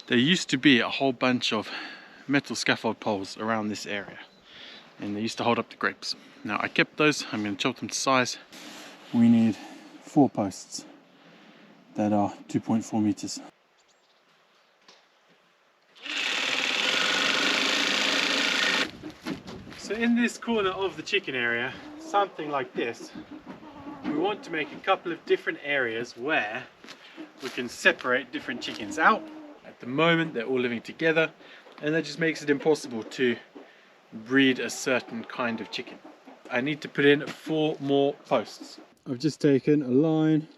There used to be a whole bunch of metal scaffold poles around this area, and they used to hold up the grapes. Now I kept those. I'm going to chop them to size. We need 4 posts that are 2.4 meters. So in this corner of the chicken area, something like this, we want to make a couple of different areas where we can separate different chickens out. At the moment they're all living together, and that just makes it impossible to breed a certain kind of chicken. I need to put in 4 more posts. I've just taken a line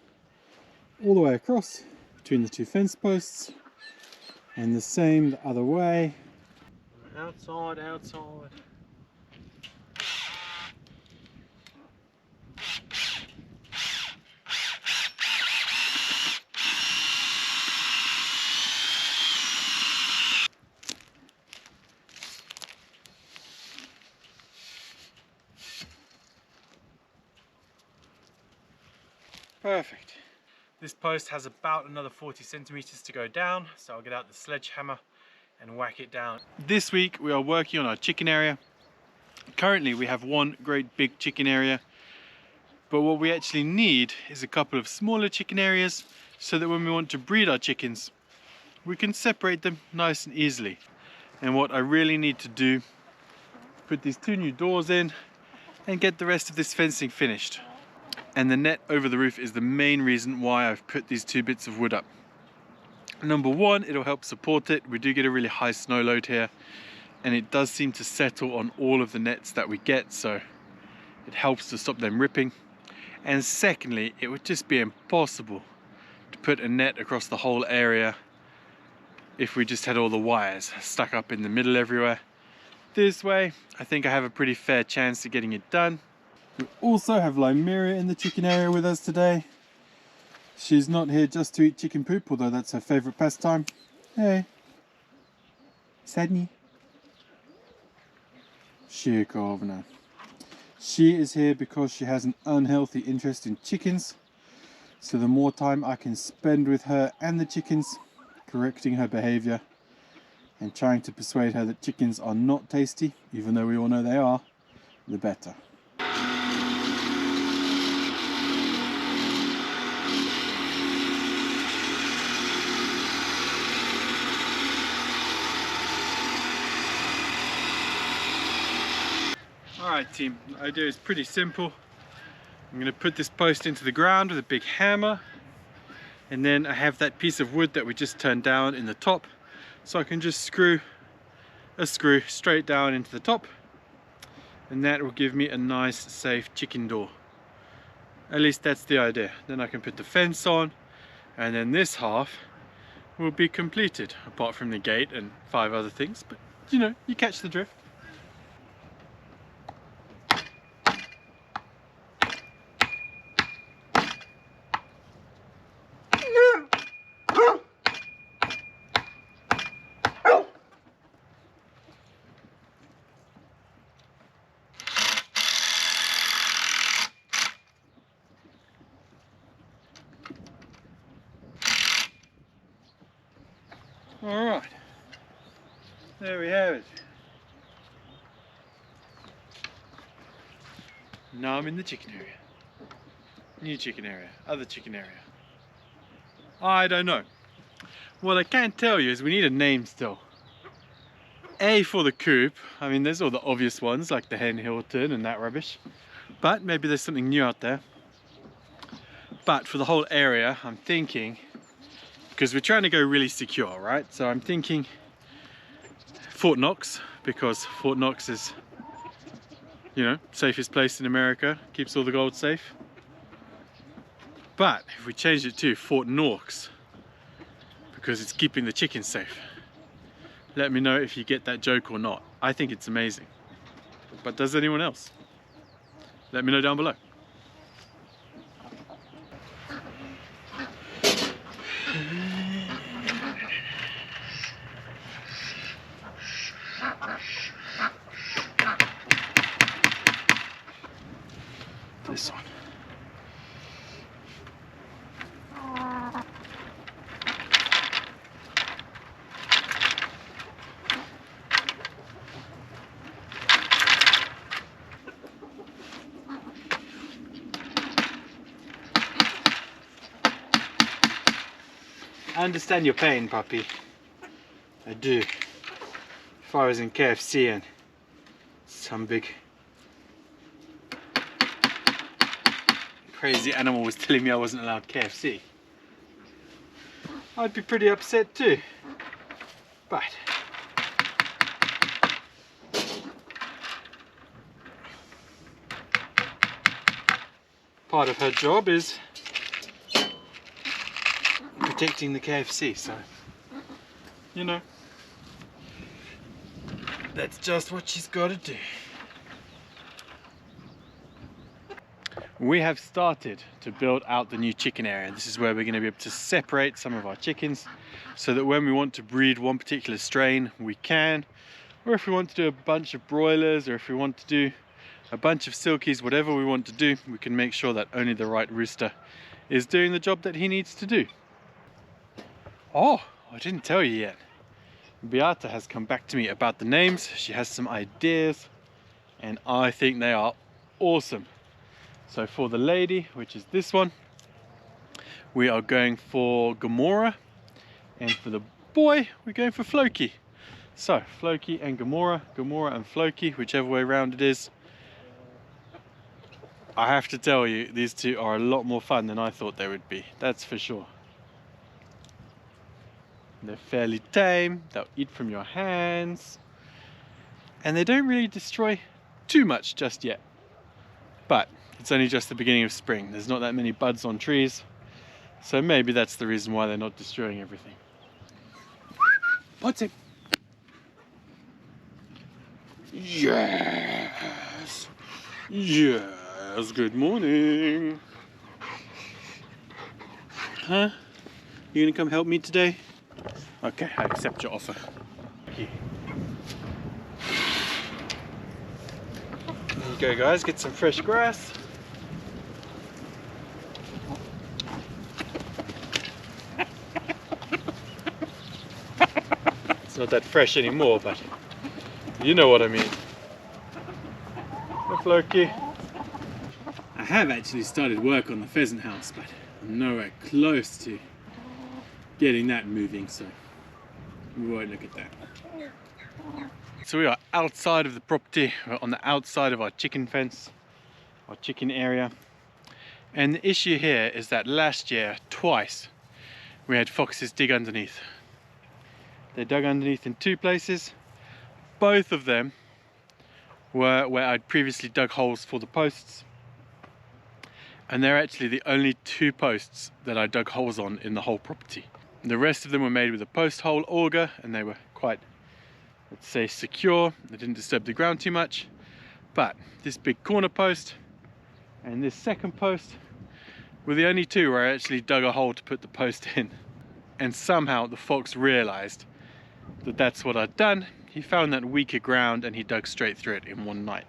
all the way across between the 2 fence posts, and the same the other way. Outside, outside. Perfect. This post has about another 40 centimeters to go down, so I'll get out the sledgehammer and whack it down. This week we are working on our chicken area. Currently we have one great big chicken area, but what we actually need is a couple of smaller chicken areas so that when we want to breed our chickens, we can separate them nice and easily. And what I really need to do, put these 2 new doors in and get the rest of this fencing finished. And the net over the roof is the main reason why I've put these 2 bits of wood up. Number 1, it'll help support it. We do get a really high snow load here, and it does seem to settle on all of the nets that we get, so it helps to stop them ripping. And secondly, it would just be impossible to put a net across the whole area if we just had all the wires stuck up in the middle everywhere. This way, I think I have a pretty fair chance of getting it done. We also have Lymeria in the chicken area with us today. She's not here just to eat chicken poop, although that's her favorite pastime. Hey, Sadney. Shikovna. She is here because she has an unhealthy interest in chickens. So the more time I can spend with her and the chickens, correcting her behavior and trying to persuade her that chickens are not tasty, even though we all know they are, the better. Alright team, the idea is pretty simple. I'm going to put this post into the ground with a big hammer, and then I have that piece of wood that we just turned down in the top, so I can just screw a screw straight down into the top, and that will give me a nice safe chicken door. At least that's the idea. Then I can put the fence on, and then this half will be completed, apart from the gate and 5 other things, but you know, you catch the drift. Alright, there we have it. Now I'm in the chicken area. New chicken area, other chicken area. I don't know. What I can tell you is we need a name still. A for the coop. I mean, there's all the obvious ones like the Hen Hilton and that rubbish. But maybe there's something new out there. But for the whole area, I'm thinking, because we're trying to go really secure, right? So I'm thinking Fort Knorrx, because Fort Knorrx is, you know, safest place in America, keeps all the gold safe. But if we change it to Fort Knorrx, because it's keeping the chickens safe, let me know if you get that joke or not. I think it's amazing. But does anyone else? Let me know down below. This one. I understand your pain, puppy. I do. If I was in KFC and some big crazy animal was telling me I wasn't allowed KFC, I'd be pretty upset too. But part of her job is protecting the KFC, so you know, that's just what she's got to do. We have started to build out the new chicken area. This is where we're going to be able to separate some of our chickens so that when we want to breed one particular strain, we can. Or if we want to do a bunch of broilers, or if we want to do a bunch of silkies, whatever we want to do, we can make sure that only the right rooster is doing the job that he needs to do. Oh, I didn't tell you yet. Beata has come back to me about the names. She has some ideas and I think they are awesome. So for the lady, which is this one, we are going for Gamora, and for the boy, we're going for Floki. So Floki and Gamora, Gamora and Floki, whichever way around it is. I have to tell you, these two are a lot more fun than I thought they would be, that's for sure. They're fairly tame, they'll eat from your hands, and they don't really destroy too much just yet. But it's only just the beginning of spring. There's not that many buds on trees, so maybe that's the reason why they're not destroying everything. What's it? Yes! Yes, good morning! Huh? You gonna come help me today? Okay, I accept your offer. Thank you. There you go, guys, get some fresh grass. It's not that fresh anymore, but you know what I mean. Hey, Floki. I have actually started work on the pheasant house, but I'm nowhere close to getting that moving, so we won't look at that. So we are outside of the property. We're on the outside of our chicken fence, our chicken area. And the issue here is that last year, twice, we had foxes dig underneath. They dug underneath in two places. Both of them were where I'd previously dug holes for the posts. And they're actually the only two posts that I dug holes on in the whole property. The rest of them were made with a post hole auger, and they were quite, let's say, secure. They didn't disturb the ground too much. But this big corner post and this second post were the only two where I actually dug a hole to put the post in. And somehow the fox realized that that's what I'd done. He found that weaker ground and he dug straight through it in one night.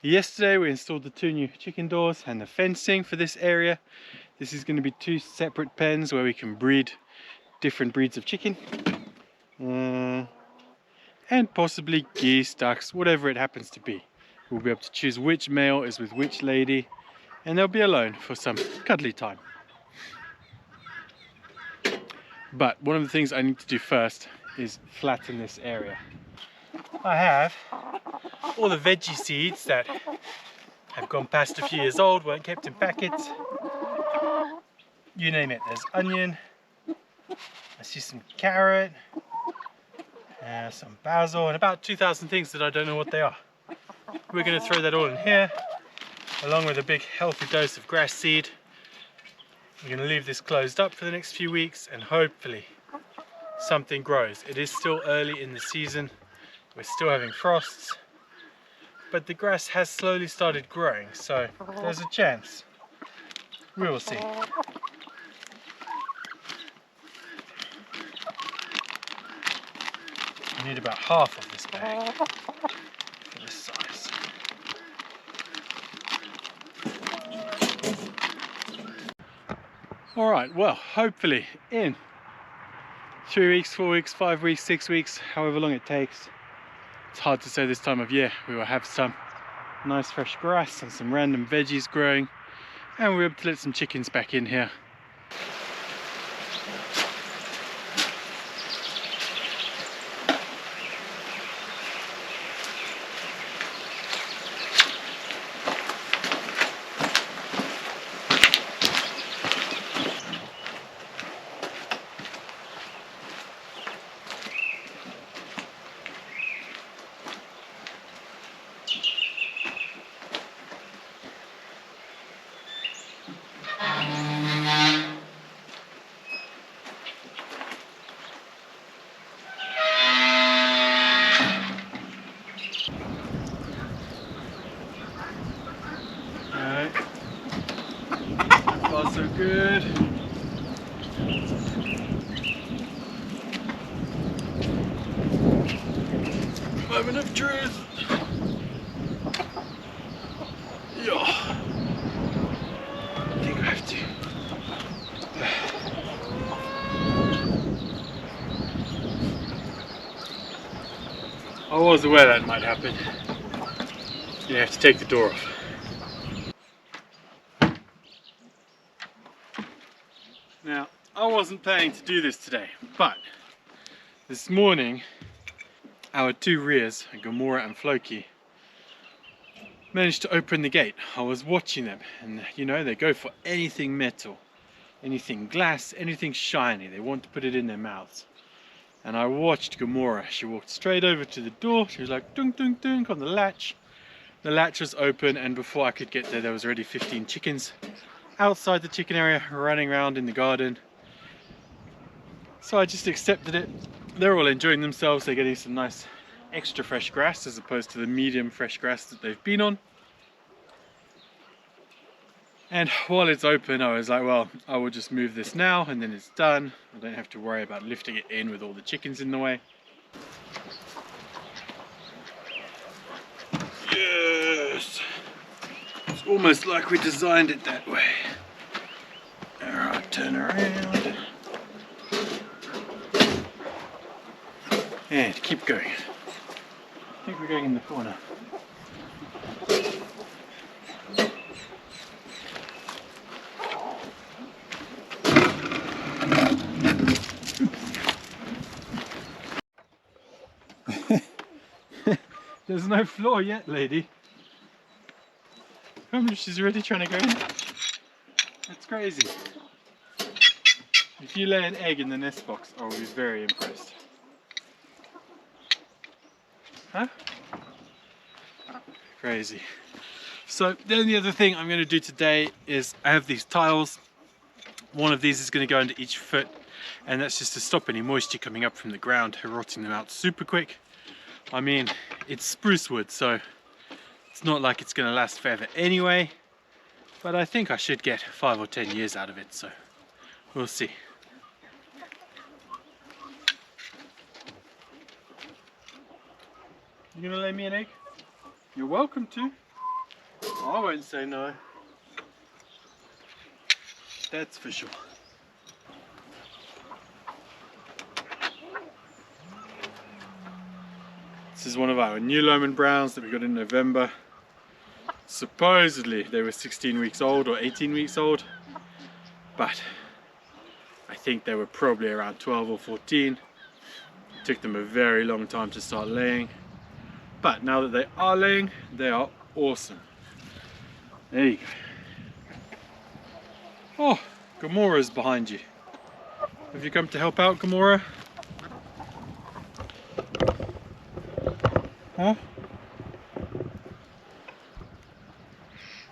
Yesterday we installed the two new chicken doors and the fencing for this area. This is going to be two separate pens where we can breed different breeds of chicken. And possibly geese, ducks, whatever it happens to be. We'll be able to choose which male is with which lady, and they'll be alone for some cuddly time. But one of the things I need to do first is flatten this area. I have all the veggie seeds that have gone past a few years old, weren't kept in packets. You name it, there's onion, I see some carrot, some basil, and about 2,000 things that I don't know what they are. We're going to throw that all in here, along with a big healthy dose of grass seed. We're going to leave this closed up for the next few weeks and hopefully something grows. It is still early in the season, we're still having frosts, but the grass has slowly started growing, so there's a chance. We will see. You need about half of this bag for this size. Alright, well, hopefully in 3 weeks, 4 weeks, 5 weeks, 6 weeks, however long it takes, it's hard to say this time of year, we will have some nice fresh grass and some random veggies growing, and we'll be able to let some chickens back in here. Alright, so far so good. Moment of truth. Yeah. I think I have to. I was aware that might happen. You have to take the door off. Now, I wasn't planning to do this today, but this morning our two rears, Gomorrah and Floki, managed to open the gate. I was watching them, and you know, they go for anything metal, anything glass, anything shiny. They want to put it in their mouths. And I watched Gomorrah. She walked straight over to the door. She was like dunk dunk dunk on the latch. The latch was open, and before I could get there was already 15 chickens outside the chicken area running around in the garden. So I just accepted it. They're all enjoying themselves. They're getting some nice extra fresh grass as opposed to the medium fresh grass that they've been on. And while it's open, I was like, well, I will just move this now and then it's done. I don't have to worry about lifting it in with all the chickens in the way. Yes! It's almost like we designed it that way. Alright, turn around. And keep going. I think we're going in the corner. There's no floor yet, lady. She's already trying to go in. That's crazy. If you lay an egg in the nest box, I will be very impressed. Huh? Crazy. So the only other thing I'm going to do today is I have these tiles. One of these is going to go under each foot, and that's just to stop any moisture coming up from the ground, rotting them out super quick. I mean, it's spruce wood, so it's not like it's going to last forever anyway, but I think I should get 5 or 10 years out of it, so we'll see. You gonna lay me an egg? You're welcome to. I won't say no. That's for sure. This is one of our new Lomond Browns that we got in November. Supposedly they were 16 weeks old or 18 weeks old, but I think they were probably around 12 or 14. It took them a very long time to start laying, but now that they are laying, they are awesome. There you go. Oh, Gomorrah's behind you. Have you come to help out, Gomorrah? Huh?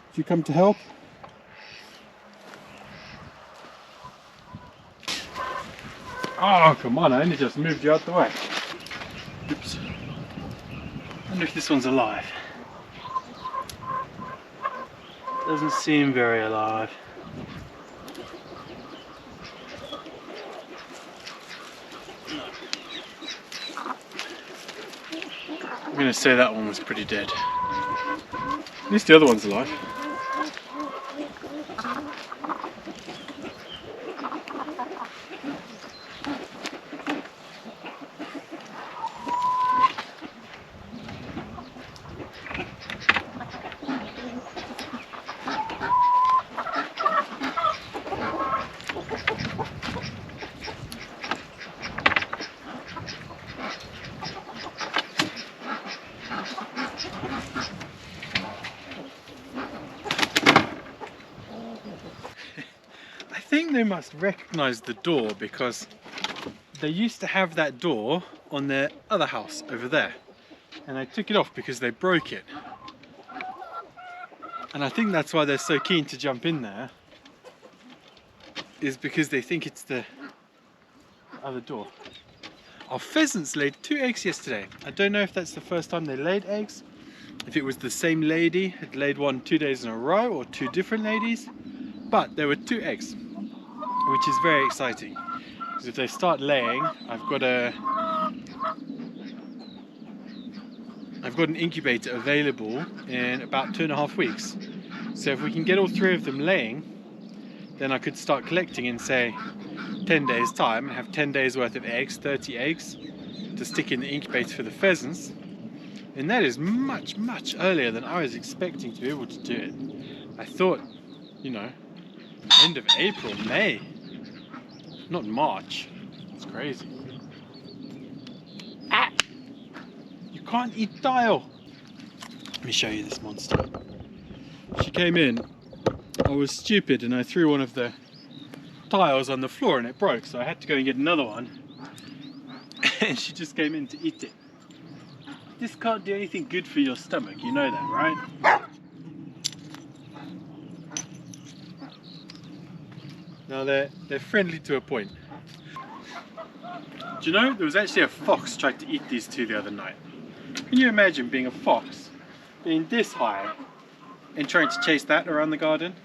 Did you come to help? Oh, come on, I only just moved you out the way. Oops. I wonder if this one's alive. Doesn't seem very alive. going to say that one was pretty dead. At least the other one's alive. I think they must recognize the door because they used to have that door on their other house over there, and I took it off because they broke it. And I think that's why they're so keen to jump in there, is because they think it's the other door. Our pheasants laid 2 eggs yesterday. I don't know if that's the first time they laid eggs, if it was the same lady had laid one 2 days in a row or 2 different ladies, but there were 2 eggs, which is very exciting. Because if they start laying, I've got an incubator available in about 2.5 weeks. So if we can get all 3 of them laying, then I could start collecting in, say, 10 days time and have 10 days worth of eggs, 30 eggs to stick in the incubator for the pheasants. And that is much, much earlier than I was expecting to be able to do it. I thought, you know, end of April, May, not March. It's crazy. Ah! You can't eat tile. Let me show you this monster. She came in, I was stupid and I threw one of the tiles on the floor and it broke, so I had to go and get another one. And she just came in to eat it. This can't do anything good for your stomach, you know that, right? Now they're friendly to a point. Do you know, there was actually a fox tried to eat these 2 the other night. Can you imagine being a fox, being this high, and trying to chase that around the garden?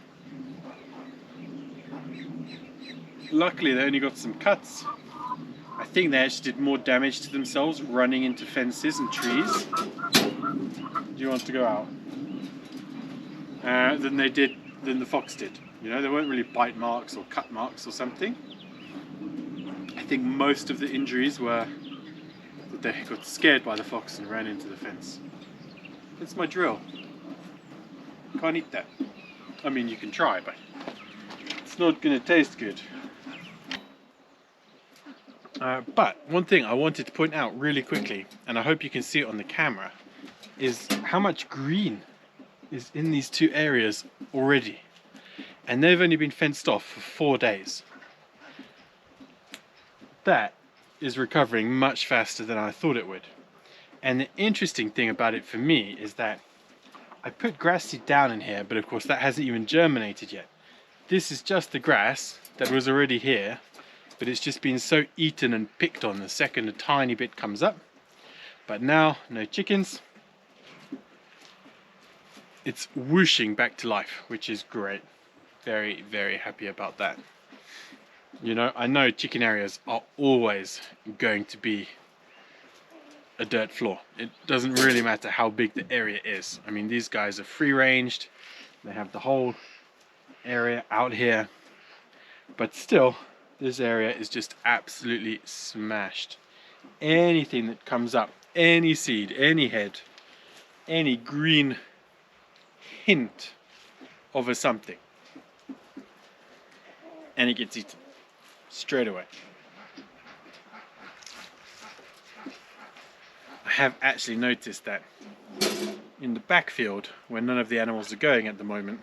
Luckily they only got some cuts. I think they actually did more damage to themselves running into fences and trees. Do you want to go out? Than the fox did. You know, there weren't really bite marks or cut marks or something. I think most of the injuries were that they got scared by the fox and ran into the fence. It's my drill. Can't eat that. I mean, you can try, but it's not going to taste good. But one thing I wanted to point out really quickly, and I hope you can see it on the camera, is how much green is in these 2 areas already. And they've only been fenced off for 4 days. That is recovering much faster than I thought it would. And the interesting thing about it for me is that I put grass seed down in here, but of course that hasn't even germinated yet. This is just the grass that was already here, but it's just been so eaten and picked on the second a tiny bit comes up. But now, no chickens. It's whooshing back to life, which is great. Very, very happy about that. You know, I know chicken areas are always going to be a dirt floor. It doesn't really matter how big the area is. I mean, these guys are free ranged. They have the whole area out here. But still, this area is just absolutely smashed. Anything that comes up, any seed, any head, any green hint of a something, and it gets eaten straight away. I have actually noticed that in the backfield, where none of the animals are going at the moment,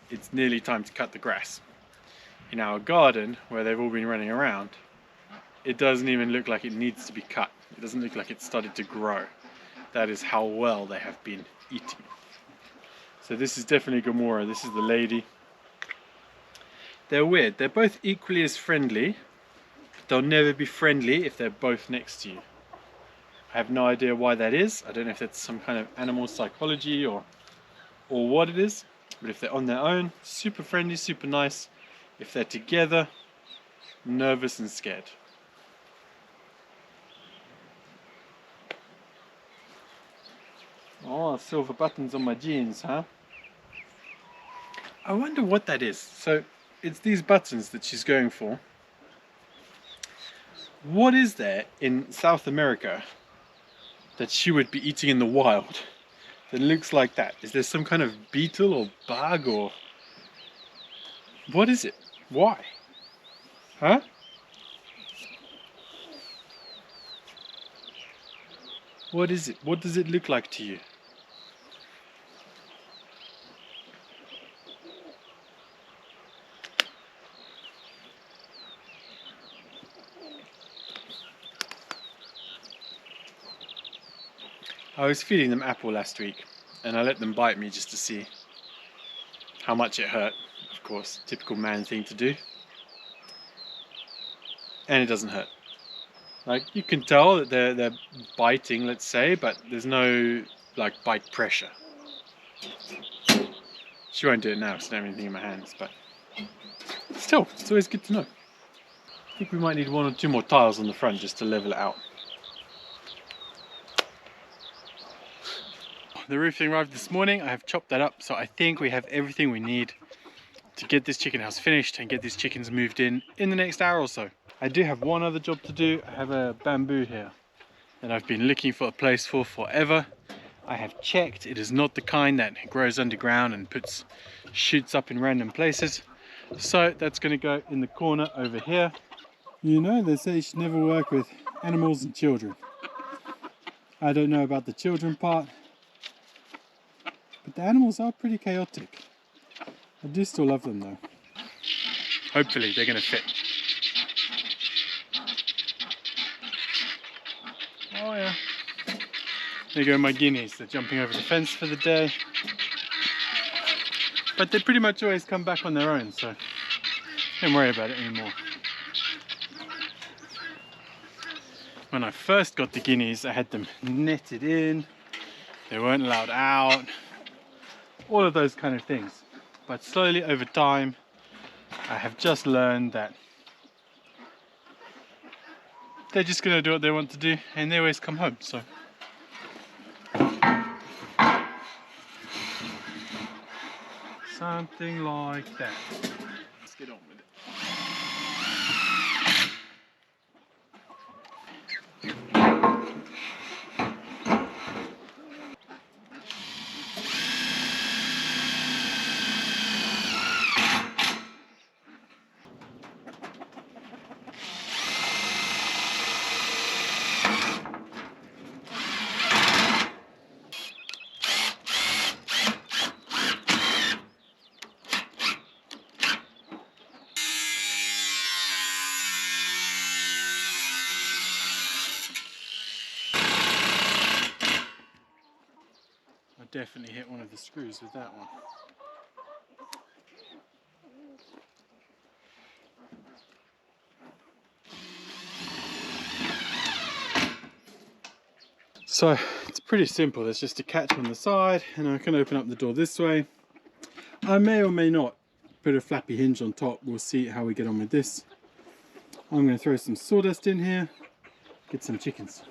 it's nearly time to cut the grass. In our garden, where they've all been running around, it doesn't even look like it needs to be cut. It doesn't look like it's started to grow. That is how well they have been eating. So this is definitely Gomorrah. This is the lady. They're weird. They're both equally as friendly. But they'll never be friendly if they're both next to you. I have no idea why that is. I don't know if that's some kind of animal psychology or what it is. But if they're on their own, super friendly, super nice. If they're together, nervous and scared. Oh, silver buttons on my jeans, huh? I wonder what that is. So it's these buttons that she's going for. What is there in South America that she would be eating in the wild that looks like that? Is there some kind of beetle or bug or what is it? Why? Huh? What is it? What does it look like to you? I was feeding them apple last week and I let them bite me just to see how much it hurt. Of course, typical man thing to do. And it doesn't hurt. Like, you can tell that they're biting, let's say, but there's no like bite pressure. She won't do it now because I don't have anything in my hands, but still, it's always good to know. I think we might need 1 or 2 more tiles on the front just to level it out. The roofing arrived this morning. I have chopped that up, so I think we have everything we need to get this chicken house finished and get these chickens moved in the next hour or so. I do have one other job to do. I have a bamboo here that I've been looking for a place for forever. I have checked, it is not the kind that grows underground and puts shoots up in random places. So that's going to go in the corner over here. You know, they say you should never work with animals and children. I don't know about the children part, but the animals are pretty chaotic. I do still love them though. Hopefully they're going to fit. Oh yeah. There go my guineas. They're jumping over the fence for the day. But they pretty much always come back on their own, so don't worry about it anymore. When I first got the guineas, I had them netted in. They weren't allowed out. All of those kind of things. But slowly over time, I have just learned that they're just going to do what they want to do and they always come home. So something like that. Let's get on with it. Definitely hit one of the screws with that one. So it's pretty simple. There's just a catch on the side and I can open up the door this way. I may or may not put a flappy hinge on top. We'll see how we get on with this. I'm going to throw some sawdust in here, get some chickens.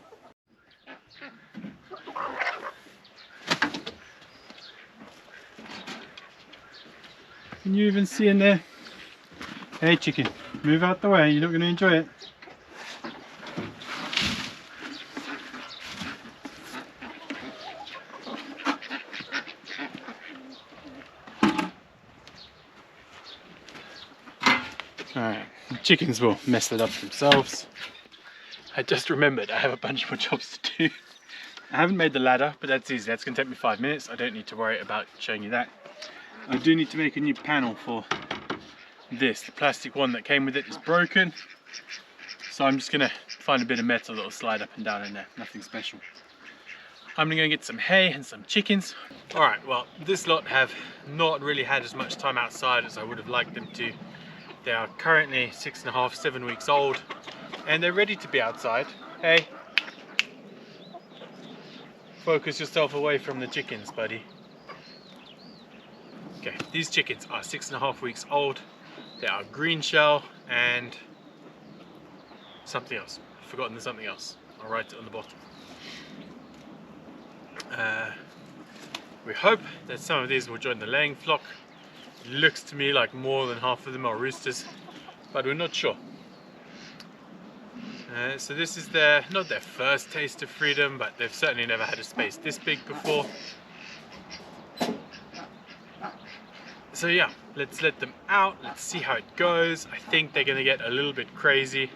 Can you even see in there? Hey chicken, move out the way, you're not going to enjoy it. Alright, the chickens will mess that up themselves. I just remembered I have a bunch more jobs to do. I haven't made the ladder, but that's easy. That's going to take me 5 minutes. I don't need to worry about showing you that. I do need to make a new panel for this. The plastic one that came with it is broken. So I'm just going to find a bit of metal that will slide up and down in there. Nothing special. I'm going to get some hay and some chickens. Alright, well, this lot have not really had as much time outside as I would have liked them to. They are currently 6.5, 7 weeks old. And they're ready to be outside. Hey. Focus yourself away from the chickens, buddy. Okay, these chickens are 6.5 weeks old. They are green shell and something else. I've forgotten there's something else. I'll write it on the bottom. We hope that some of these will join the laying flock. It looks to me like more than half of them are roosters, but we're not sure. So this is not their first taste of freedom, but they've certainly never had a space this big before. So yeah, let's let them out, let's see how it goes. I think they're gonna get a little bit crazy.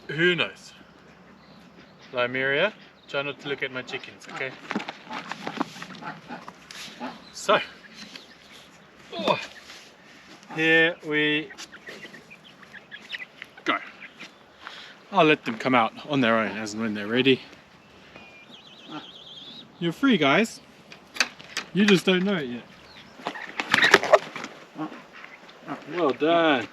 Who knows? Lymeria, try not to look at my chickens, okay? So, here we go. I'll let them come out on their own as and when they're ready. You're free, guys. You just don't know it yet. Well done.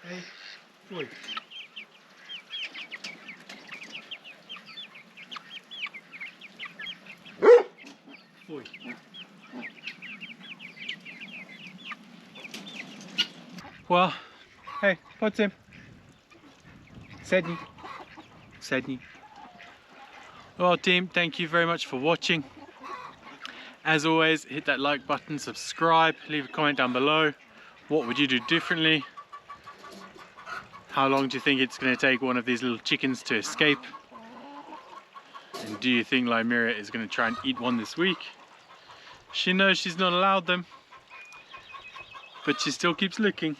Hey, boy. Boy. Well, hey, what's him? Sedney. Well, team, thank you very much for watching. As always, hit that like button, subscribe, leave a comment down below. What would you do differently? How long do you think it's going to take one of these little chickens to escape? And do you think Lymeria is going to try and eat one this week? She knows she's not allowed them, but she still keeps looking.